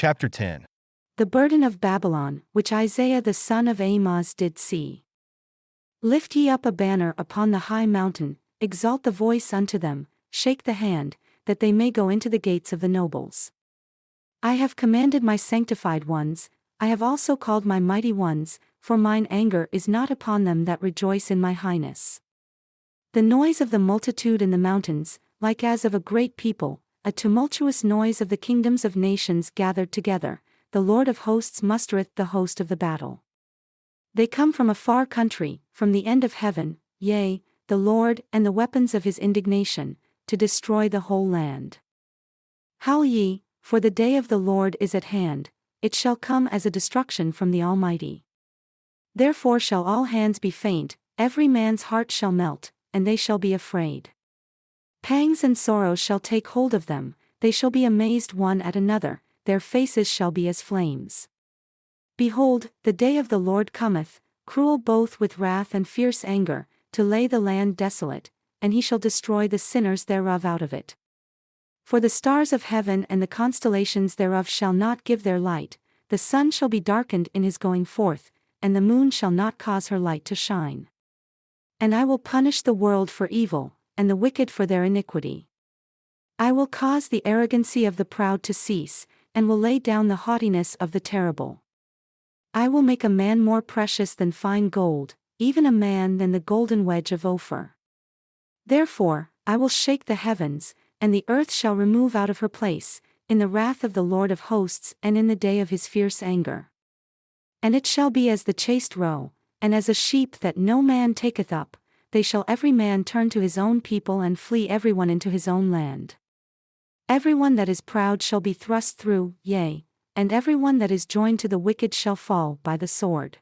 Chapter 10. The burden of Babylon, which Isaiah the son of Amoz did see. Lift ye up a banner upon the high mountain, exalt the voice unto them, shake the hand, that they may go into the gates of the nobles. I have commanded my sanctified ones, I have also called my mighty ones, for mine anger is not upon them that rejoice in my highness. The noise of the multitude in the mountains, like as of a great people, a tumultuous noise of the kingdoms of nations gathered together, the Lord of hosts mustereth the host of the battle. They come from a far country, from the end of heaven, yea, the Lord and the weapons of his indignation, to destroy the whole land. Howl ye, for the day of the Lord is at hand, it shall come as a destruction from the Almighty. Therefore shall all hands be faint, every man's heart shall melt, and they shall be afraid. Pangs and sorrows shall take hold of them, they shall be amazed one at another, their faces shall be as flames. Behold, the day of the Lord cometh, cruel both with wrath and fierce anger, to lay the land desolate, and he shall destroy the sinners thereof out of it. For the stars of heaven and the constellations thereof shall not give their light, the sun shall be darkened in his going forth, and the moon shall not cause her light to shine. And I will punish the world for evil, and the wicked for their iniquity. I will cause the arrogancy of the proud to cease, and will lay down the haughtiness of the terrible. I will make a man more precious than fine gold, even a man than the golden wedge of Ophir. Therefore, I will shake the heavens, and the earth shall remove out of her place, in the wrath of the Lord of hosts and in the day of his fierce anger. And it shall be as the chased roe, and as a sheep that no man taketh up, they shall every man turn to his own people and flee every one into his own land. Every one that is proud shall be thrust through, yea, and every one that is joined to the wicked shall fall by the sword.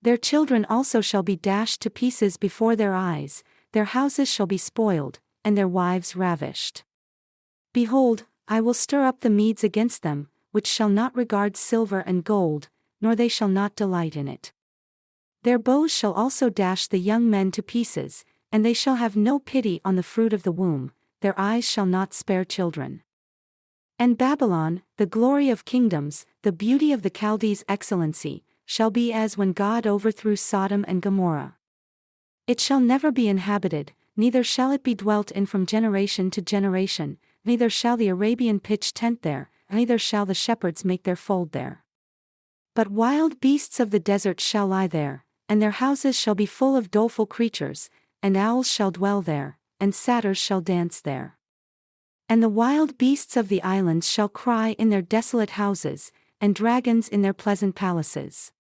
Their children also shall be dashed to pieces before their eyes, their houses shall be spoiled, and their wives ravished. Behold, I will stir up the Medes against them, which shall not regard silver and gold, nor they shall not delight in it. Their bows shall also dash the young men to pieces, and they shall have no pity on the fruit of the womb, their eyes shall not spare children. And Babylon, the glory of kingdoms, the beauty of the Chaldees' excellency, shall be as when God overthrew Sodom and Gomorrah. It shall never be inhabited, neither shall it be dwelt in from generation to generation, neither shall the Arabian pitch tent there, neither shall the shepherds make their fold there. But wild beasts of the desert shall lie there, and their houses shall be full of doleful creatures, and owls shall dwell there, and satyrs shall dance there. And the wild beasts of the islands shall cry in their desolate houses, and dragons in their pleasant palaces.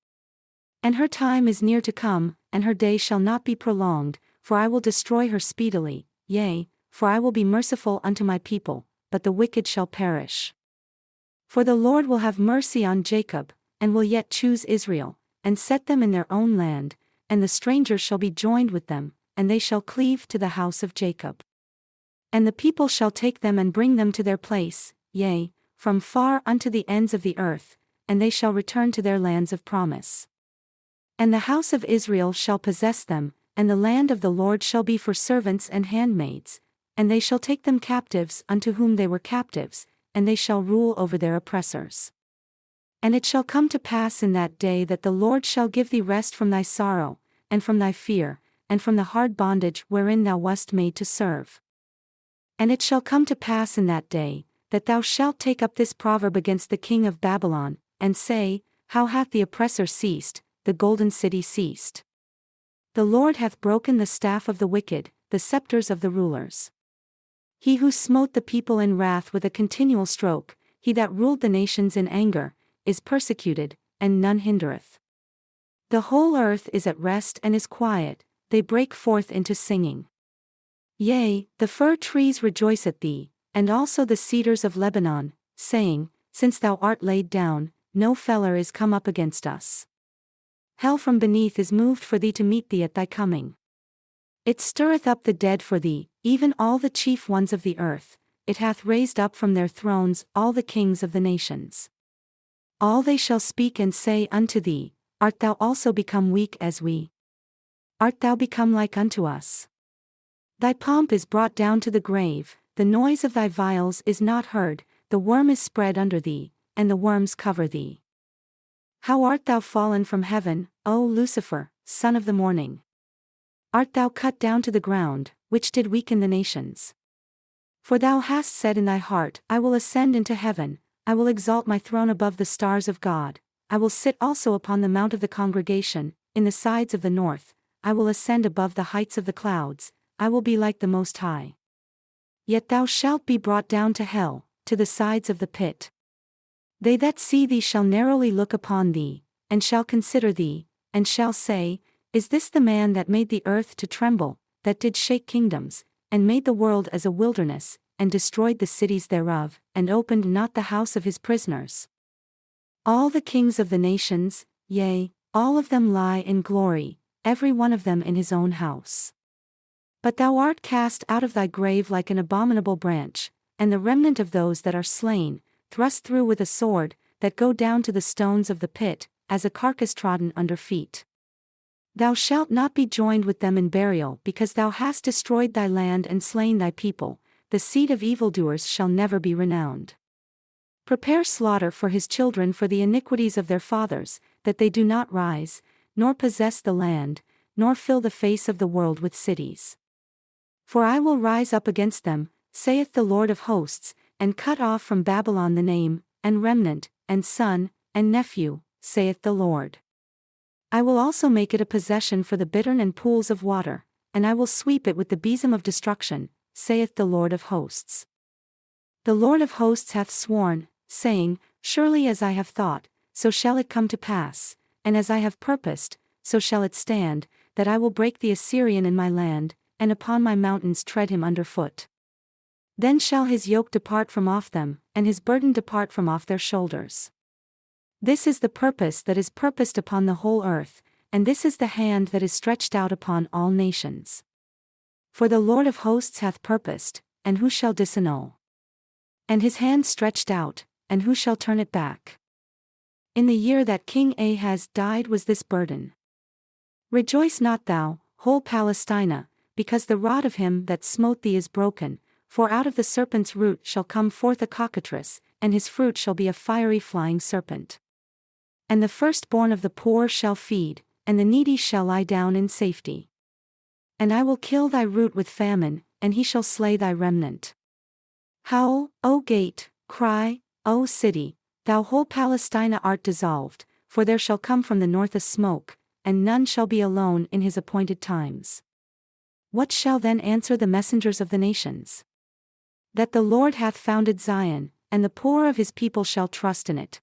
And her time is near to come, and her day shall not be prolonged, for I will destroy her speedily, yea, for I will be merciful unto my people, but the wicked shall perish. For the Lord will have mercy on Jacob, and will yet choose Israel, and set them in their own land, and the stranger shall be joined with them, and they shall cleave to the house of Jacob. And the people shall take them and bring them to their place, yea, from far unto the ends of the earth, and they shall return to their lands of promise. And the house of Israel shall possess them, and the land of the Lord shall be for servants and handmaids, and they shall take them captives unto whom they were captives, and they shall rule over their oppressors. And it shall come to pass in that day that the Lord shall give thee rest from thy sorrow, and from thy fear, and from the hard bondage wherein thou wast made to serve. And it shall come to pass in that day, that thou shalt take up this proverb against the king of Babylon, and say, How hath the oppressor ceased, the golden city ceased? The Lord hath broken the staff of the wicked, the scepters of the rulers. He who smote the people in wrath with a continual stroke, he that ruled the nations in anger, is persecuted, and none hindereth. The whole earth is at rest and is quiet, they break forth into singing. Yea, the fir trees rejoice at thee, and also the cedars of Lebanon, saying, Since thou art laid down, no feller is come up against us. Hell from beneath is moved for thee to meet thee at thy coming. It stirreth up the dead for thee, even all the chief ones of the earth, it hath raised up from their thrones all the kings of the nations. All they shall speak and say unto thee, Art thou also become weak as we? Art thou become like unto us? Thy pomp is brought down to the grave, the noise of thy viols is not heard, the worm is spread under thee, and the worms cover thee. How art thou fallen from heaven, O Lucifer, son of the morning! Art thou cut down to the ground, which did weaken the nations? For thou hast said in thy heart, I will ascend into heaven, I will exalt my throne above the stars of God, I will sit also upon the mount of the congregation, in the sides of the north, I will ascend above the heights of the clouds, I will be like the Most High. Yet thou shalt be brought down to hell, to the sides of the pit. They that see thee shall narrowly look upon thee, and shall consider thee, and shall say, Is this the man that made the earth to tremble, that did shake kingdoms, and made the world as a wilderness, and destroyed the cities thereof, and opened not the house of his prisoners? All the kings of the nations, yea, all of them lie in glory, every one of them in his own house. But thou art cast out of thy grave like an abominable branch, and the remnant of those that are slain, thrust through with a sword, that go down to the stones of the pit, as a carcass trodden under feet. Thou shalt not be joined with them in burial, because thou hast destroyed thy land and slain thy people, the seed of evildoers shall never be renowned. Prepare slaughter for his children for the iniquities of their fathers, that they do not rise, nor possess the land, nor fill the face of the world with cities. For I will rise up against them, saith the Lord of hosts, and cut off from Babylon the name, and remnant, and son, and nephew, saith the Lord. I will also make it a possession for the bittern and pools of water, and I will sweep it with the besom of destruction, saith the Lord of hosts. The Lord of hosts hath sworn, saying, Surely as I have thought, so shall it come to pass, and as I have purposed, so shall it stand, that I will break the Assyrian in my land, and upon my mountains tread him under foot. Then shall his yoke depart from off them, and his burden depart from off their shoulders. This is the purpose that is purposed upon the whole earth, and this is the hand that is stretched out upon all nations. For the Lord of hosts hath purposed, and who shall disannul? And his hand stretched out, and who shall turn it back? In the year that King Ahaz died was this burden. Rejoice not thou, whole Palestina, because the rod of him that smote thee is broken, for out of the serpent's root shall come forth a cockatrice, and his fruit shall be a fiery flying serpent. And the firstborn of the poor shall feed, and the needy shall lie down in safety. And I will kill thy root with famine, and he shall slay thy remnant. Howl, O gate, cry, O city, thou whole Palestina art dissolved, for there shall come from the north a smoke, and none shall be alone in his appointed times. What shall then answer the messengers of the nations? That the Lord hath founded Zion, and the poor of his people shall trust in it.